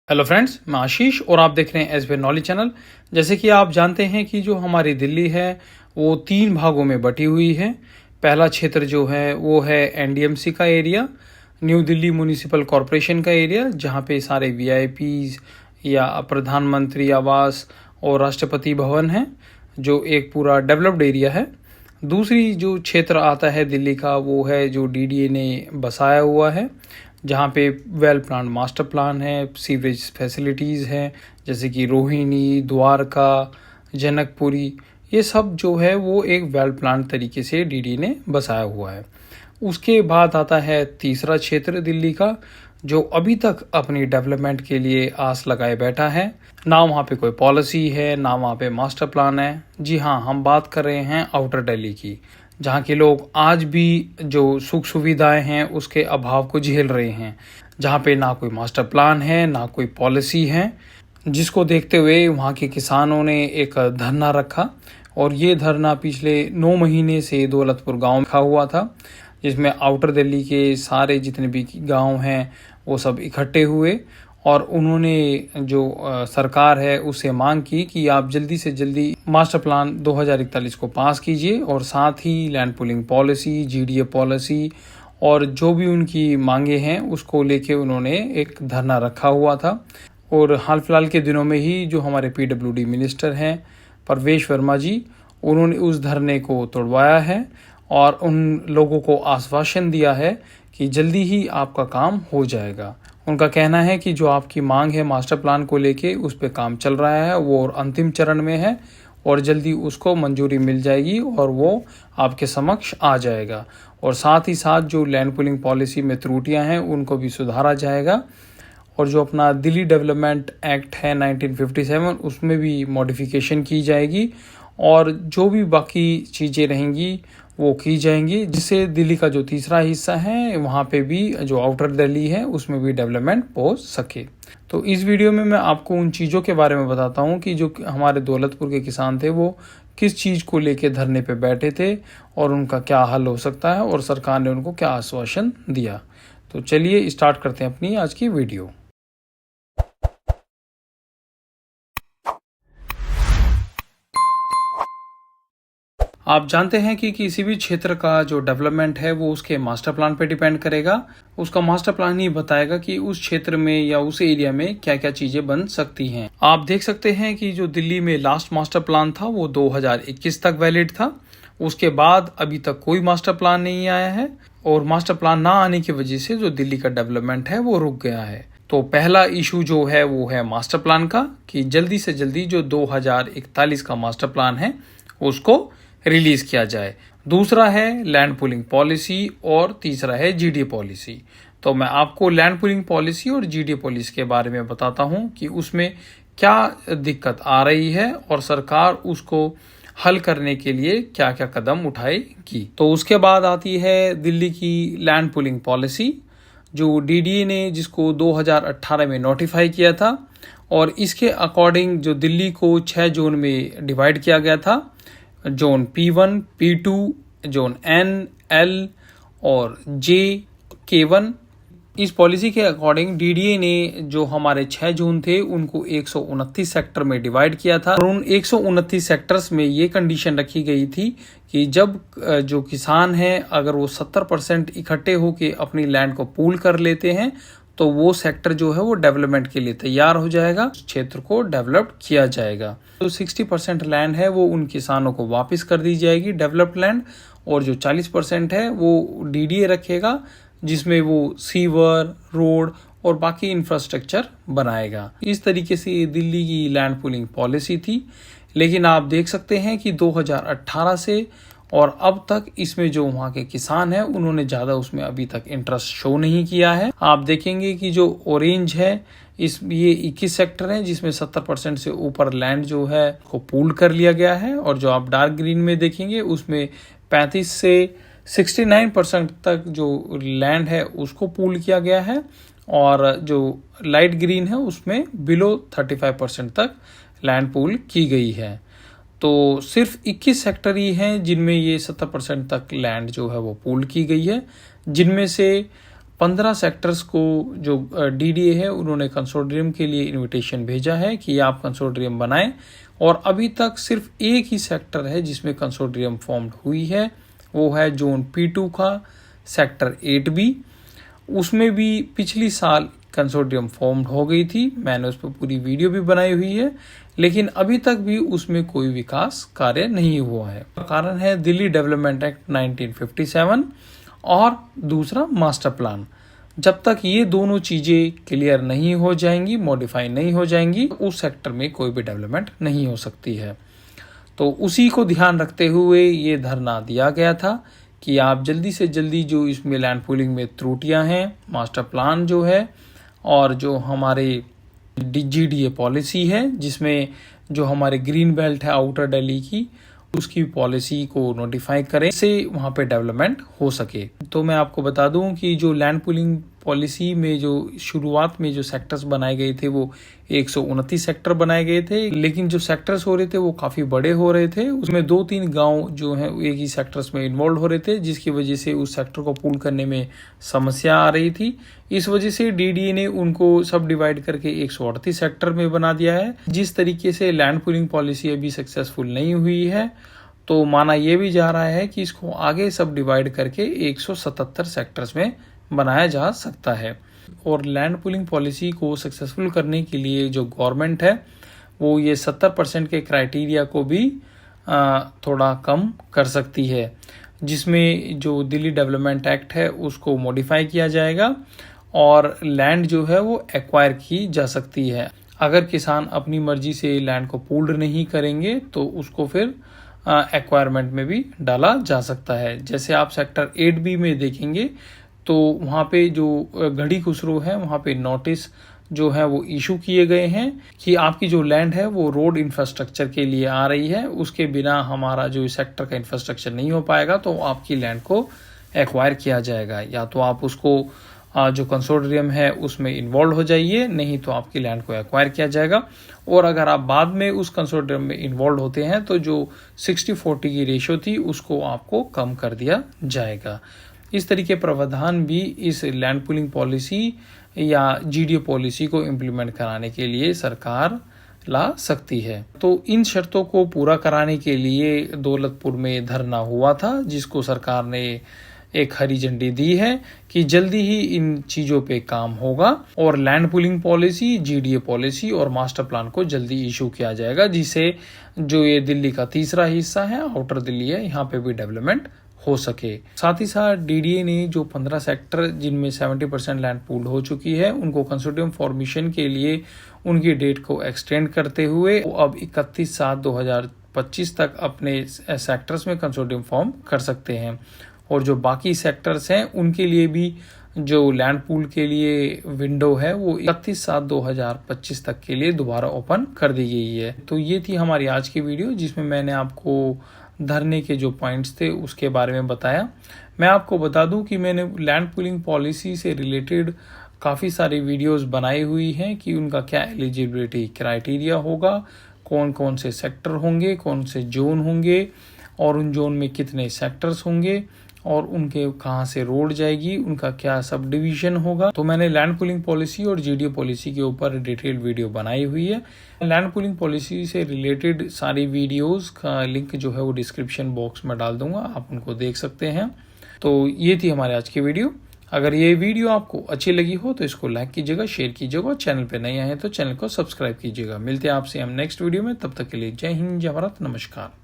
Hello friends, मैं आशीष और आप देख रहे हैं एसबीआई नॉलेज चैनल। जैसे कि आप जानते हैं कि जो हमारी दिल्ली है वो 3 भागों में बटी हुई है। पहला क्षेत्र जो है वो है एनडीएमसी का area, new Delhi municipal corporation का एरिया, जहाँ पे सारे वीआईपीज या प्रधानमंत्री आवास और राष्ट्रपति भवन है, जो एक पूरा डेवलप्ड एरिया है। दूसरी जो क्षेत्र आता है दिल्ली का वो है जो डीडीए ने बसाया हुआ है, जहाँ पे वेल प्लान मास्टर प्लान है, सीवरेज फैसिलिटीज़ हैं जैसे कि रोहिणी, द्वारका, जनकपुरी, ये सब जो है वो एक वेल प्लान तरीके से डीडी ने बसाया हुआ है। उसके बाद आता है तीसरा क्षेत्र दिल्ली का, जो अभी तक अपनी डेवलपमेंट के लिए आस लगाए बैठा है। ना वहाँ पे कोई पॉलिसी है, ना वहाँ पे मास्टर प्लान है। जी हाँ, हम बात कर रहे हैं आउटर दिल्ली की, जहाँ के लोग आज भी जो सुख सुविधाएं हैं उसके अभाव को झेल रहे हैं, जहाँ पे ना कोई मास्टर प्लान है, ना कोई पॉलिसी है, जिसको देखते हुए वहाँ के किसानों ने एक धरना रखा। और ये धरना पिछले 9 महीने से दौलतपुर गांव में रखा हुआ था, जिसमें आउटर दिल्ली के सारे जितने भी गांव हैं वो सब इकट्ठे हुए और उन्होंने जो सरकार है उससे मांग की कि आप जल्दी से जल्दी मास्टर प्लान 2041 को पास कीजिए और साथ ही land pooling policy, GDA policy और जो भी उनकी मांगे हैं उसको लेके उन्होंने एक धरना रखा हुआ था। और हाल फिलहाल के दिनों में ही जो हमारे पीडब्ल्यूडी मिनिस्टर हैं परवेश वर्मा जी, उन्होंने उस धरने को तोड़वाया है और उन लोगों को आश्वासन दिया है कि जल्दी ही आपका काम हो जाएगा। उनका कहना है कि जो आपकी मांग है मास्टर प्लान को लेके, उस पर काम चल रहा है, वो और अंतिम चरण में है और जल्दी उसको मंजूरी मिल जाएगी और वो आपके समक्ष आ जाएगा। और साथ ही साथ जो लैंड पूलिंग पॉलिसी में त्रुटियां हैं उनको भी सुधारा जाएगा और जो अपना दिल्ली डेवलपमेंट एक्ट है 1957 उसमें भी मॉडिफिकेशन की जाएगी और जो भी बाकी चीज़ें रहेंगी वो की जाएंगी, जिससे दिल्ली का जो तीसरा हिस्सा है वहाँ पे भी जो आउटर दिल्ली है उसमें भी डेवलपमेंट पहुँच सके। तो इस वीडियो में मैं आपको उन चीज़ों के बारे में बताता हूँ कि जो हमारे दौलतपुर के किसान थे वो किस चीज़ को लेके धरने पे बैठे थे और उनका क्या हल हो सकता है और सरकार ने उनको क्या आश्वासन दिया। तो चलिए स्टार्ट करते हैं अपनी आज की वीडियो। आप जानते हैं कि किसी भी क्षेत्र का जो डेवलपमेंट है वो उसके मास्टर प्लान पे डिपेंड करेगा। उसका मास्टर प्लान ही बताएगा कि उस क्षेत्र में या उस एरिया में क्या क्या चीजें बन सकती हैं। आप देख सकते हैं कि जो दिल्ली में लास्ट मास्टर प्लान था वो 2021 तक वैलिड था। उसके बाद अभी तक कोई मास्टर प्लान नहीं आया है और मास्टर प्लान ना आने की वजह से जो दिल्ली का डेवलपमेंट है वो रुक गया है। तो पहला इशू जो है वो है मास्टर प्लान का, कि जल्दी से जल्दी जो 2041 का मास्टर प्लान है उसको रिलीज किया जाए। दूसरा है लैंड पूलिंग पॉलिसी और तीसरा है जीडीए पॉलिसी। तो मैं आपको लैंड पूलिंग पॉलिसी और जीडीए पॉलिसी के बारे में बताता हूं कि उसमें क्या दिक्कत आ रही है और सरकार उसको हल करने के लिए क्या क्या कदम उठाएगी। तो उसके बाद आती है दिल्ली की लैंड पूलिंग पॉलिसी, जो डीडीए ने जिसको 2018 में नोटिफाई किया था और इसके अकॉर्डिंग जो दिल्ली को 6 जोन में डिवाइड किया गया था, zone P1, P2, zone N, L और J, K1। इस पॉलिसी के अकॉर्डिंग डीडीए ने जो हमारे 6 जोन थे उनको 129 सेक्टर में डिवाइड किया था और उन 129 सेक्टर्स में ये कंडीशन रखी गई थी कि जब जो किसान हैं अगर वो 70% इकट्ठे होके अपनी लैंड को पूल कर लेते हैं तो वो सेक्टर जो है वो डेवलपमेंट के लिए तैयार हो जाएगा, क्षेत्र को डेवलप किया जाएगा। तो 60% लैंड है वो उन किसानों को वापस कर दी जाएगी डेवलप्ड लैंड, और जो 40% है वो डीडीए रखेगा जिसमें वो सीवर, रोड और बाकी इंफ्रास्ट्रक्चर बनाएगा। इस तरीके से दिल्ली की लैंड पूलिंग पॉलिसी थी। लेकिन आप देख सकते हैं कि 2018 से और अब तक इसमें जो वहाँ के किसान हैं उन्होंने ज़्यादा उसमें अभी तक इंटरेस्ट शो नहीं किया है। आप देखेंगे कि जो ऑरेंज है ये 21 सेक्टर है जिसमें 70% से ऊपर लैंड जो है को पूल कर लिया गया है, और जो आप डार्क ग्रीन में देखेंगे उसमें 35 से 69% तक जो लैंड है उसको पूल किया गया है, और जो लाइट ग्रीन है उसमें बिलो 35% तक लैंड पूल की गई है। तो सिर्फ 21 सेक्टर ही हैं जिनमें ये 70% तक लैंड जो है वो पूल की गई है, जिनमें से 15 सेक्टर्स को जो डीडीए है उन्होंने कंसोर्टियम के लिए इनविटेशन भेजा है कि आप कंसोर्टियम बनाएं, और अभी तक सिर्फ एक ही सेक्टर है जिसमें कंसोर्टियम फॉर्म्ड हुई है, वो है जोन P2 का सेक्टर 8B। उसमें भी पिछली साल कंसोर्टियम फॉर्म्ड हो गई थी, मैंने उस पर पूरी वीडियो भी बनाई हुई है, लेकिन अभी तक भी उसमें कोई विकास कार्य नहीं हुआ है। कारण है दिल्ली डेवलपमेंट एक्ट 1957 और दूसरा मास्टर प्लान। जब तक ये दोनों चीजें क्लियर नहीं हो जाएंगी, मॉडिफाई नहीं हो जाएंगी, उस सेक्टर में कोई भी डेवलपमेंट नहीं हो सकती है। तो उसी को ध्यान रखते हुए ये धरना दिया गया था कि आप जल्दी से जल्दी जो इसमें लैंड पूलिंग में त्रुटियां हैं, मास्टर प्लान जो है और जो हमारे GDA पॉलिसी है जिसमें जो हमारे ग्रीन बेल्ट है आउटर दिल्ली की, उसकी पॉलिसी को नोटिफाई करें, इससे वहाँ पे डेवलपमेंट हो सके। तो मैं आपको बता दूं कि जो लैंड पूलिंग पॉलिसी में जो शुरुआत में जो सेक्टर्स बनाए गए थे वो 129 सेक्टर बनाए गए थे, लेकिन जो सेक्टर्स हो रहे थे वो काफ़ी बड़े हो रहे थे। उसमें 2-3 गांव जो हैं एक ही सेक्टर्स में इन्वॉल्व हो रहे थे, जिसकी वजह से उस सेक्टर को पूल करने में समस्या आ रही थी। इस वजह से डीडीए ने उनको सब डिवाइड करके 138 सेक्टर में बना दिया है। जिस तरीके से लैंड पूलिंग पॉलिसी अभी सक्सेसफुल नहीं हुई है, तो माना यह भी जा रहा है कि इसको आगे सब डिवाइड करके 177 सेक्टर्स में बनाया जा सकता है। और लैंड पूलिंग पॉलिसी को सक्सेसफुल करने के लिए जो गवर्नमेंट है वो ये 70% के क्राइटेरिया को भी थोड़ा कम कर सकती है, जिसमें जो दिल्ली डेवलपमेंट एक्ट है उसको मॉडिफाई किया जाएगा और लैंड जो है वो एक्वायर की जा सकती है। अगर किसान अपनी मर्जी से लैंड को पूल्ड नहीं करेंगे तो उसको फिर एक्वायरमेंट में भी डाला जा सकता है। जैसे आप सेक्टर 8B में देखेंगे तो वहाँ पे जो घड़ी खुसरो है वहाँ पे नोटिस जो है वो इशू किए गए हैं कि आपकी जो लैंड है वो रोड इंफ्रास्ट्रक्चर के लिए आ रही है, उसके बिना हमारा जो सेक्टर का इंफ्रास्ट्रक्चर नहीं हो पाएगा, तो आपकी लैंड को एक्वायर किया जाएगा। या तो आप उसको जो कंसोर्टियम है उसमें इन्वॉल्व हो जाइए, नहीं तो आपकी लैंड को एक्वायर किया जाएगा। और अगर आप बाद में उस कंसोर्टियम में इन्वॉल्व होते हैं तो जो 60-40 की रेशो थी उसको आपको कम कर दिया जाएगा। इस तरीके प्रावधान भी इस लैंड पूलिंग पॉलिसी या GDA पॉलिसी को इम्प्लीमेंट कराने के लिए सरकार ला सकती है। तो इन शर्तों को पूरा कराने के लिए दौलतपुर में धरना हुआ था, जिसको सरकार ने एक हरी झंडी दी है कि जल्दी ही इन चीजों पे काम होगा और land pooling policy, GDA policy और मास्टर प्लान को जल्दी इशू किया जाएगा, जिससे जो ये दिल्ली का तीसरा हिस्सा है, आउटर दिल्ली है, यहाँ पे भी डेवलपमेंट हो सके। साथ ही साथ डीडीए ने जो 15 सेक्टर जिनमें 70% लैंड पूल्ड हो चुकी है उनको कंसोर्टियम फॉर्मेशन के लिए उनकी डेट को एक्सटेंड करते हुए अब 31/7/2025 तक अपने सेक्टर्स में कंसोर्टियम फॉर्म कर सकते हैं। और जो बाकी सेक्टर्स हैं उनके लिए भी जो लैंड पूल के लिए विंडो है वो 31/7/2025 तक के लिए दोबारा ओपन कर दी गई है। तो ये थी हमारी आज की वीडियो जिसमें मैंने आपको धरने के जो पॉइंट्स थे उसके बारे में बताया। मैं आपको बता दूं कि मैंने लैंड पूलिंग पॉलिसी से रिलेटेड काफ़ी सारी वीडियोस बनाई हुई हैं कि उनका क्या एलिजिबिलिटी क्राइटेरिया होगा, कौन कौन से सेक्टर होंगे, कौन से जोन होंगे और उन जोन में कितने सेक्टर्स होंगे और उनके कहाँ से रोड जाएगी, उनका क्या सब डिवीजन होगा। तो मैंने लैंड पूलिंग पॉलिसी और GDA पॉलिसी के ऊपर डिटेल्ड वीडियो बनाई हुई है। लैंड पूलिंग पॉलिसी से रिलेटेड सारी वीडियोस का लिंक जो है वो डिस्क्रिप्शन बॉक्स में डाल दूंगा, आप उनको देख सकते हैं। तो ये थी हमारे आज की वीडियो। अगर ये वीडियो आपको अच्छी लगी हो तो इसको लाइक कीजिएगा, शेयर कीजिएगा, चैनल पे नए आए हैं तो चैनल को सब्सक्राइब कीजिएगा। मिलते हैं आपसे हम नेक्स्ट वीडियो में, तब तक के लिए जय हिंद, जय भारत, नमस्कार।